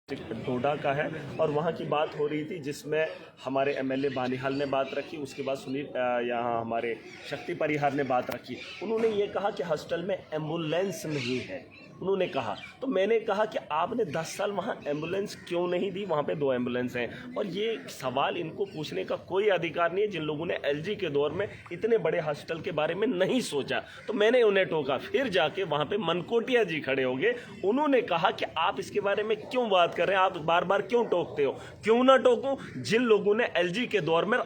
डोडा का है और वहाँ की बात हो रही थी जिसमें हमारे एमएलए बानिहाल ने बात रखी। उसके बाद सुनील यहाँ हमारे शक्ति परिहार ने बात रखी। उन्होंने ये कहा कि हॉस्टल में एम्बुलेंस नहीं है। उन्होंने कहा तो मैंने कहा कि आपने 10 साल वहाँ एम्बुलेंस क्यों नहीं दी? वहाँ पे 2 एम्बुलेंस हैं और ये सवाल इनको पूछने का कोई अधिकार नहीं है जिन लोगों ने एलजी के दौर में इतने बड़े हॉस्टल के बारे में नहीं सोचा। तो मैंने उन्हें टोका। फिर जाके वहाँ पे मनकोटिया जी खड़े हो गए। उन्होंने कहा कि आप इसके बारे में क्यों बात कर रहे हैं, आप बार बार क्यों टोकते हो? क्यों ना टोकूं? जिन लोगों ने एलजी के दौर में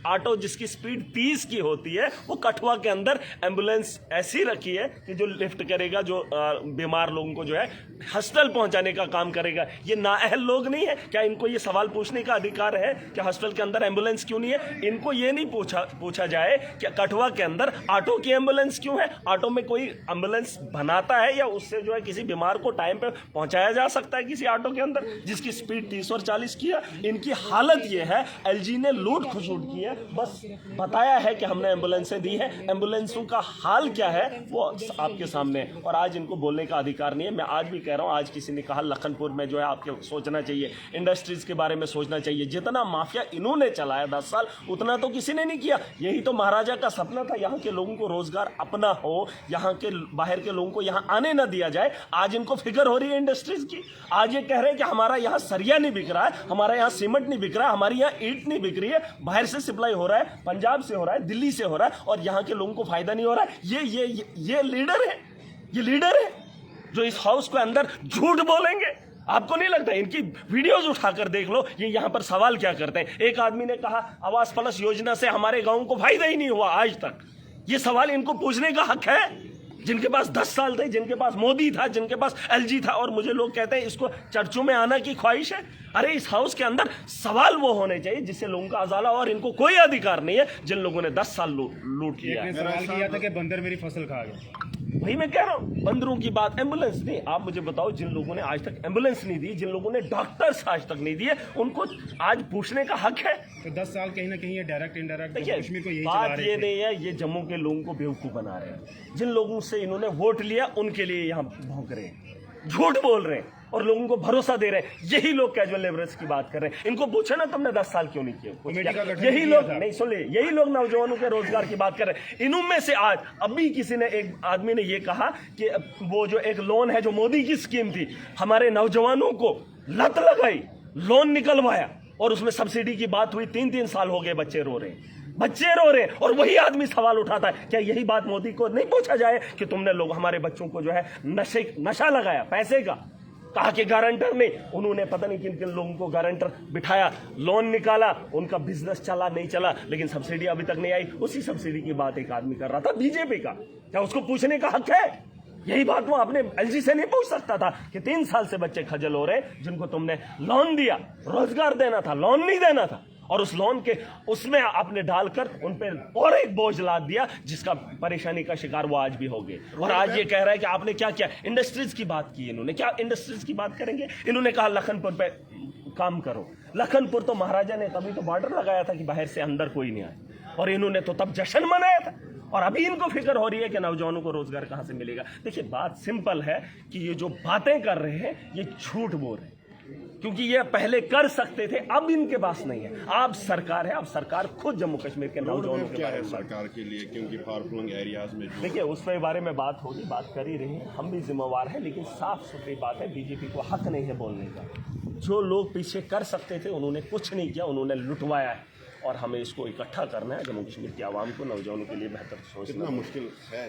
ऑटो जिसकी स्पीड 30 की होती है, वो कठुआ के अंदर एम्बुलेंस ऐसी रखी है कि जो लिफ्ट करेगा, जो बीमार लोगों को जो है हॉस्टल पहुंचाने का काम करेगा। ये नाअहल लोग नहीं है क्या? इनको ये सवाल पूछने का अधिकार है कि हॉस्टल के अंदर एम्बुलेंस क्यों नहीं है? इनको ये नहीं पूछा जाए कि कठुआ के अंदर ऑटो की एम्बुलेंस क्यों है? ऑटो में कोई एम्बुलेंस बनाता है या उससे जो है किसी बीमार को टाइम पे पहुंचाया जा सकता है किसी ऑटो के अंदर जिसकी स्पीड 30 और 40 की है? इनकी हालत ये है। एलजी ने लूट खसूट की है, बस बताया है कि हमने एम्बुलेंसें दी है। एम्बुलेंसों का हाल क्या है वो आपके सामने है और आज इनको बोलने का अधिकार नहीं है। मैं आज भी कह रहा हूँ, आज किसी ने कहा लखनपुर में जो है आपके सोचना चाहिए, इंडस्ट्रीज के बारे में सोचना चाहिए। जितना माफिया इन्होंने चलाया 10 साल उतना तो किसी ने नहीं किया। यही तो महाराजा का सपना था, यहाँ के लोगों को रोजगार अपना हो, यहाँ के बाहर के लोगों को यहाँ आने ना दिया जाए। आज इनको फिक्र हो रही है इंडस्ट्रीज की। आज ये कह रहे हैं कि हमारा यहाँ सरिया नहीं बिक रहा है, हमारा यहाँ सीमेंट नहीं बिक रहा है, हमारी यहाँ ईंट नहीं बिक रही है, बाहर से सप्लाई हो रहा है, पंजाब से हो रहा है, दिल्ली से हो रहा है और यहाँ के लोगों को फायदा नहीं हो रहा है। ये लीडर है, ये लीडर है जो इस हाउस के अंदर झूठ बोलेंगे। आपको नहीं लगता? इनकी वीडियोस उठाकर देख लो, ये यहाँ पर सवाल क्या करते हैं। एक आदमी ने कहा आवास प्लस योजना से हमारे गांव को फायदा ही नहीं हुआ आज तक। ये सवाल इनको पूछने का हक है जिनके पास 10 साल थे, जिनके पास मोदी था, जिनके पास एलजी था। और मुझे लोग कहते हैं इसको चर्चों में आना की ख्वाहिश है। अरे इस हाउस के अंदर सवाल वो होने चाहिए जिससे लोगों का अजाला, और इनको कोई अधिकार नहीं है जिन लोगों ने 10 साल लूट लिया। सवाल किया था कि बंदर मेरी फसल खा गया। वही मैं कह रहा हूँ, बंदरों की बात। एम्बुलेंस नहीं, आप मुझे बताओ जिन लोगों ने आज तक एम्बुलेंस नहीं दी, जिन लोगों ने डॉक्टर्स आज तक नहीं दिए, उनको आज पूछने का हक है। तो 10 साल कहीं ना कहीं ये डायरेक्ट इनडायरेक्ट कश्मीर को यही चला बात रहे ये थे। नहीं है, ये जम्मू के लोगों को बेवकूफ बना रहे हैं। जिन लोगों से इन्होंने वोट लिया उनके लिए यहाँ भौंक रहे हैं, झूठ बोल रहे हैं और लोगों को भरोसा दे रहे हैं। यही लोग कैजुअल लेबरर्स की बात कर रहे हैं। इनको पूछे ना तुमने 10 साल क्यों नहीं किए? यही लोग नहीं सुन ले, यही लोग नौजवानों के रोजगार की बात कर रहे हैं। इनमें से आज अभी किसी ने, एक आदमी ने ये कहा कि वो जो एक लोन है जो मोदी की स्कीम थी, हमारे नौजवानों को लत लगाई, लोन निकलवाया और उसमें सब्सिडी की बात हुई। 3-3 साल हो गए, बच्चे रो रहे हैं। और वही आदमी सवाल उठाता है, क्या यही बात मोदी को नहीं पूछा जाए कि तुमने लोग हमारे बच्चों को जो है नशा लगाया पैसे का? कहा कि गारंटर नहीं, उन्होंने पता नहीं किन किन लोगों को गारंटर बिठाया, लोन निकाला, उनका बिजनेस चला नहीं चला, लेकिन सब्सिडी अभी तक नहीं आई। उसी सब्सिडी की बात एक आदमी कर रहा था बीजेपी का। क्या उसको पूछने का हक है? यही बात वो अपने एलजी से नहीं पूछ सकता था कि 3 साल से बच्चे खजल हो रहे जिनको तुमने लोन दिया, रोजगार देना था, लोन नहीं देना था, और उस लोन के उसमें आपने डालकर उन पे और एक बोझ लाद दिया जिसका परेशानी का शिकार वो आज भी हो गए। और आज ये कह रहा है कि आपने क्या किया? इंडस्ट्रीज की बात की इन्होंने। क्या इंडस्ट्रीज की बात करेंगे? इन्होंने कहा लखनपुर पे काम करो। लखनपुर तो महाराजा ने तभी तो बॉर्डर लगाया था कि बाहर से अंदर कोई नहीं आए, और इन्होंने तो तब जश्न मनाया था। और अभी इनको फिक्र हो रही है कि नौजवानों को रोजगार कहां से मिलेगा। देखिए बात सिंपल है कि ये जो बातें कर रहे हैं ये झूठ बोल रहे हैं, क्योंकि ये पहले कर सकते थे, अब इनके पास नहीं है। आप सरकार है, आप सरकार खुद जम्मू कश्मीर के नौजवानों के क्या बारे है में सरकार के लिए, क्योंकि फार फ्लंग एरियाज में देखिए उस पे बारे में बात होगी, बात कर ही रही है, हम भी जिम्मेवार हैं, लेकिन साफ सुथरी बात है, बीजेपी को हक नहीं है बोलने का। जो लोग पीछे कर सकते थे उन्होंने कुछ नहीं किया, उन्होंने लुटवाया है। और हमें इसको इकट्ठा करना है, जम्मू कश्मीर की आवाम को, नौजवानों के लिए बेहतर सोचना।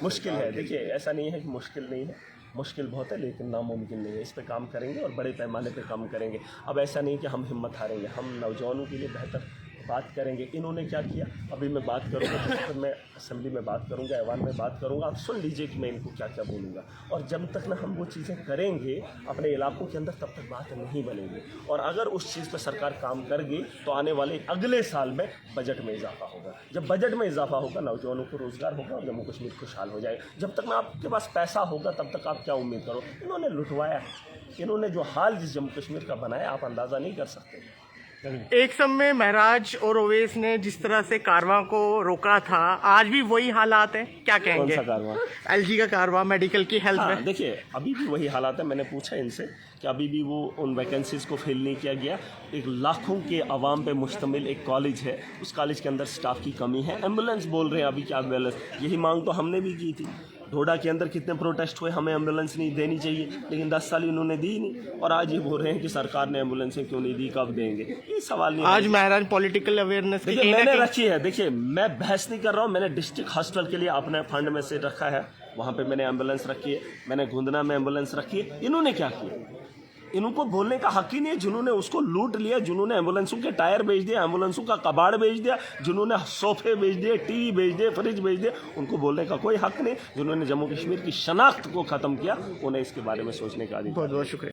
मुश्किल है, देखिए ऐसा नहीं है कि मुश्किल नहीं है, मुश्किल बहुत है, लेकिन नामुमकिन नहीं है। इस पे काम करेंगे और बड़े पैमाने पे काम करेंगे। अब ऐसा नहीं कि हम हिम्मत हारेंगे, हम नौजवानों के लिए बेहतर बात करेंगे। इन्होंने क्या किया अभी मैं बात करूँगा, फिर मैं असेंबली में बात करूँगा, ऐवान में बात करूँगा। आप सुन लीजिए कि मैं इनको क्या क्या बोलूँगा। और जब तक ना हम वो चीज़ें करेंगे अपने इलाकों के अंदर, तब तक बात नहीं बनेगी। और अगर उस चीज़ पर सरकार काम करेगी तो आने वाले अगले साल में बजट में इजाफा होगा। जब बजट में इजाफा होगा नौजवानों को रोजगार होगा और जम्मू कश्मीर खुशहाल हो जाएगा। जब तक ना आपके पास पैसा होगा तब तक आप क्या उम्मीद करो? इन्होंने लुटवाया है, इन्होंने जो हाल जिस जम्मू कश्मीर का बनाया आप अंदाज़ा नहीं कर सकते। एक समय महराज और ओवैस ने जिस तरह से कारवां को रोका था, आज भी वही हालात है, क्या कहेंगे? कौन सा कारवां? एलजी का कारवां मेडिकल की हेल्थ हाँ, में। देखिए अभी भी वही हालात है। मैंने पूछा इनसे कि अभी भी वो उन वैकेंसीज़ को फिल नहीं किया गया। एक लाखों के अवाम पे मुश्तमिल एक कॉलेज है, उस कॉलेज के अंदर स्टाफ की कमी है। एम्बुलेंस बोल रहे हैं अभी, क्या एम्बुलेंस? यही मांग तो हमने भी की थी। ढोडा के अंदर कितने प्रोटेस्ट हुए, हमें एम्बुलेंस नहीं देनी चाहिए, लेकिन 10 साल इन्होंने दी नहीं। और आज ये बोल रहे हैं कि सरकार ने एम्बुलेंसें क्यों नहीं दी, कब देंगे? ये सवाल नहीं। आज महराज पॉलिटिकल अवेयरनेस की देखिए मैंने रखी है, देखिए मैं बहस नहीं कर रहा हूँ। मैंने डिस्ट्रिक्ट हॉस्पिटल के लिए अपने फंड में से रखा है, वहाँ पे मैंने एम्बुलेंस रखी है। मैंने गुंदना में एम्बुलेंस रखी है। इन्होंने क्या किया? इनको बोलने का हक ही नहीं है। जिन्होंने उसको लूट लिया, जिन्होंने एम्बुलेंसों के टायर बेच दिया, एम्बुलेंसों का कबाड़ बेच दिया, जिन्होंने सोफे बेच दिए, टीवी बेच दिए, फ्रिज बेच दिए, उनको बोलने का कोई हक नहीं। जिन्होंने जम्मू कश्मीर की शनाख्त को ख़त्म किया, उन्हें इसके बारे में सोचने का अधिकार। बहुत बहुत शुक्रिया।